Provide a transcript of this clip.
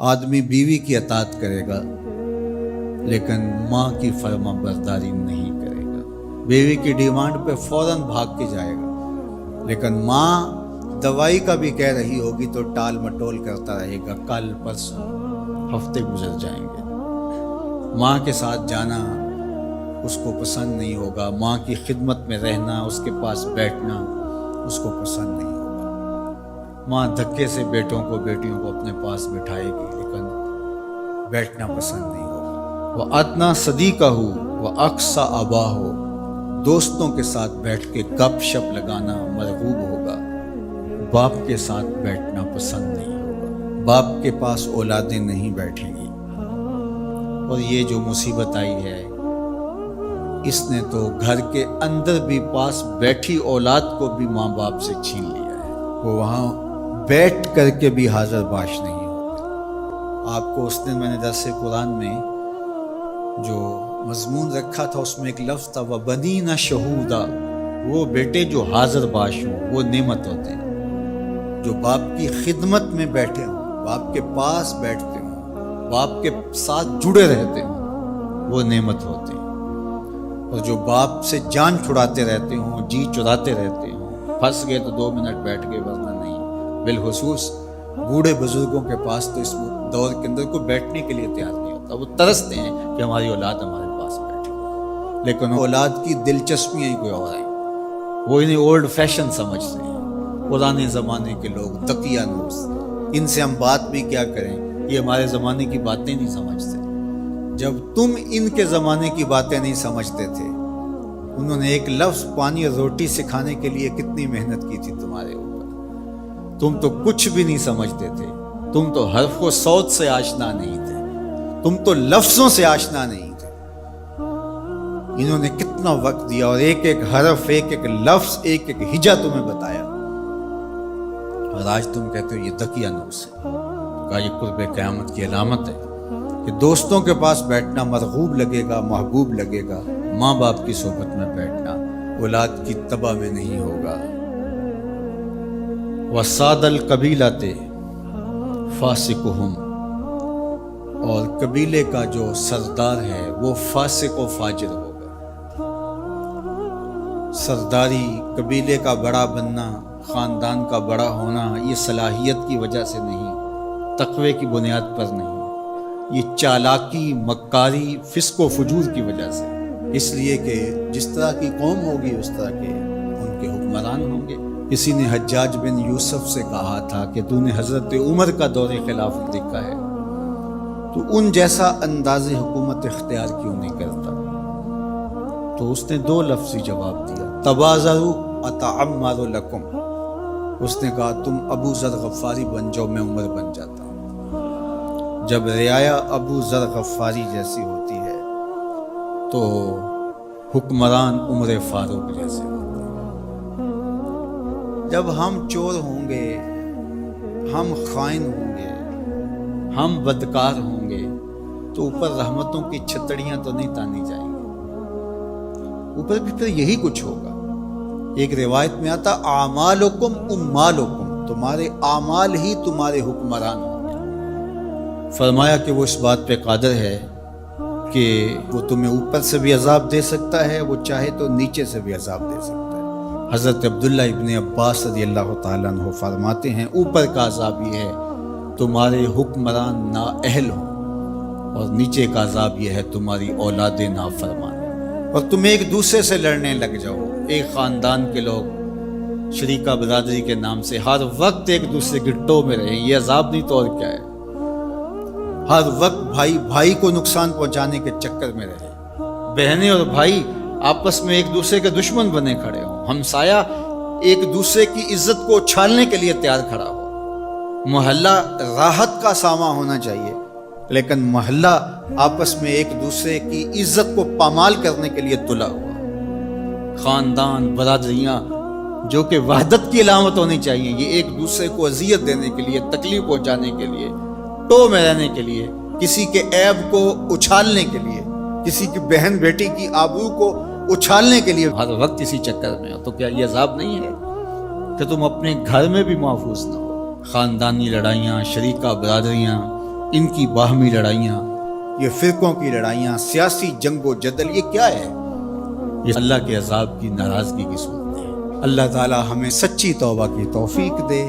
آدمی بیوی کی اطاعت کرے گا لیکن ماں کی فرما برداری نہیں کرے گا، بیوی کی ڈیمانڈ پہ فوراً بھاگ کے جائے گا، لیکن ماں دوائی کا بھی کہہ رہی ہوگی تو ٹال مٹول کرتا رہے گا، کل پرسوں ہفتے گزر جائیں گے، ماں کے ساتھ جانا اس کو پسند نہیں ہوگا، ماں کی خدمت میں رہنا، اس کے پاس بیٹھنا اس کو پسند نہیں ہوگا، ماں دھکے سے بیٹوں کو بیٹیوں کو اپنے پاس بٹھائے گی لیکن بیٹھنا پسند نہیں ہوگا۔ وہ ادنا صدیقہ ہو وہ اقصی ابا ہو، دوستوں کے ساتھ بیٹھ کے گپ شپ لگانا مرغوب ہوگا، باپ کے ساتھ بیٹھنا پسند نہیں ہوگا، باپ کے پاس اولادیں نہیں بیٹھیں گی۔ اور یہ جو مصیبت آئی ہے اس نے تو گھر کے اندر بھی پاس بیٹھی اولاد کو بھی ماں باپ سے چھین لیا ہے، وہ وہاں بیٹھ کر کے بھی حاضر باش نہیں ہوتے۔ آپ کو اس دن میں نے درس قرآن میں جو مضمون رکھا تھا اس میں ایک لفظ تھا وَبَنِينَ شَهُودًا، وہ بیٹے جو حاضر باش ہوں وہ نعمت ہوتے ہیں، جو باپ کی خدمت میں بیٹھے ہوں، باپ کے پاس بیٹھتے ہوں، باپ کے ساتھ جڑے رہتے ہوں، وہ نعمت ہوتے ہیں، اور جو باپ سے جان چھڑاتے رہتے ہوں، جی چراتے رہتے ہوں، پھنس گئے تو 2 منٹ بیٹھ گئے ورنہ نہیں۔ بالخصوص بوڑھے بزرگوں کے پاس تو اس دور کے اندر کوئی بیٹھنے کے لیے تیار نہیں ہوتا، وہ ترستے ہیں کہ ہماری اولاد ہمارے پاس بیٹھے، لیکن اولاد کی دلچسپیاں ہی کوئی اور ہیں، وہ انہیں اولڈ فیشن سمجھتے ہیں، پرانے زمانے کے لوگ دقیانوس، ان سے ہم بات بھی کیا کریں، یہ ہمارے زمانے کی باتیں نہیں سمجھتے۔ جب تم ان کے زمانے کی باتیں نہیں سمجھتے تھے، انہوں نے ایک لفظ پانی اور روٹی سکھانے کے لیے کتنی محنت کی تھی تمہارے اوپر، تم تو کچھ بھی نہیں سمجھتے تھے، تم تو حرف و صوت سے آشنا نہیں تھے، تم تو لفظوں سے آشنا نہیں تھے، انہوں نے کتنا وقت دیا اور ایک ایک حرف، ایک ایک لفظ، ایک ایک ہجا تمہیں بتایا، اور آج تم کہتے ہو یہ دقیانوس ہے۔ کہا یہ قرب قیامت کی علامت ہے کہ دوستوں کے پاس بیٹھنا مرغوب لگے گا، محبوب لگے گا، ماں باپ کی صحبت میں بیٹھنا اولاد کی تباہ میں نہیں ہوگا۔ وَسَادَ الْقَبِيلَةِ فَاسِقُهُمْ، اور قبیلے کا جو سردار ہے وہ فاسق و فاجر ہوگا۔ سرداری، قبیلے کا بڑا بننا، خاندان کا بڑا ہونا، یہ صلاحیت کی وجہ سے نہیں، تقوی کی بنیاد پر نہیں، یہ چالاکی، مکاری، فسق و فجور کی وجہ سے، اس لیے کہ جس طرح کی قوم ہوگی اس طرح کے ان کے حکمران ہوں گے۔ کسی نے حجاج بن یوسف سے کہا تھا کہ تو نے حضرت عمر کا دور خلافت دیکھا ہے تو ان جیسا انداز حکومت اختیار کیوں نہیں کرتا؟ تو اس نے 2 لفظی جواب دیا، تبازروا اتعمر لکم، اس نے کہا تم ابو ذر غفاری بن جاؤ، میں عمر بن جاتا ہوں۔ جب رعایا ابو ذر غفاری جیسی ہوتی ہے تو حکمران عمر فاروق جیسے ہوتے ہیں۔ جب ہم چور ہوں گے، ہم خائن ہوں گے، ہم بدکار ہوں گے تو اوپر رحمتوں کی چھتڑیاں تو نہیں تانی جائیں گی، اوپر بھی پھر یہی کچھ ہوگا۔ ایک روایت میں آتا اعمالکم امالکم، تمہارے اعمال ہی تمہارے حکمران ہوں گے۔ فرمایا کہ وہ اس بات پہ قادر ہے کہ وہ تمہیں اوپر سے بھی عذاب دے سکتا ہے، وہ چاہے تو نیچے سے بھی عذاب دے سکتا ہے۔ حضرت عبداللہ ابن عباس رضی اللہ تعالیٰ عنہ فرماتے ہیں اوپر کا عذاب یہ ہے تمہارے حکمران نااہل ہوں، اور نیچے کا عذاب یہ ہے تمہاری اولادیں نافرمان، اور تم ایک دوسرے سے لڑنے لگ جاؤ، ایک خاندان کے لوگ شریکہ برادری کے نام سے ہر وقت ایک دوسرے کی ٹو میں رہیں، یہ عذاب نہیں تو اور کیا ہے؟ ہر وقت بھائی بھائی کو نقصان پہنچانے کے چکر میں رہے، بہنیں اور بھائی آپس میں ایک دوسرے کے دشمن بنے کھڑے ہوں، ہمسایہ ایک دوسرے کی عزت کو اچھالنے کے لیے تیار کھڑا ہو، محلہ راحت کا سامان ہونا چاہیے لیکن محلہ آپس میں ایک دوسرے کی عزت کو پامال کرنے کے لیے تلا ہوا، خاندان، برادریاں جو کہ وحدت کی علامت ہونی چاہیے، یہ ایک دوسرے کو اذیت دینے کے لیے، تکلیف پہنچانے کے لیے، ٹو میں رہنے کے لیے، کسی کے عیب کو اچھالنے کے لیے، کسی کی بہن بیٹی کی آبرو کو اچھالنے کے لیے ہر وقت اسی چکر میں ہو، تو کیا یہ عذاب نہیں ہے کہ تم اپنے گھر میں بھی محفوظ نہ ہو؟ خاندانی لڑائیاں، شریکہ برادریاں، ان کی باہمی لڑائیاں، یہ فرقوں کی لڑائیاں، سیاسی جنگ و جدل، یہ کیا ہے؟ یہ اللہ کے عذاب کی ناراضگی کی صورت ہے۔ اللہ تعالی ہمیں سچی توبہ کی توفیق دے۔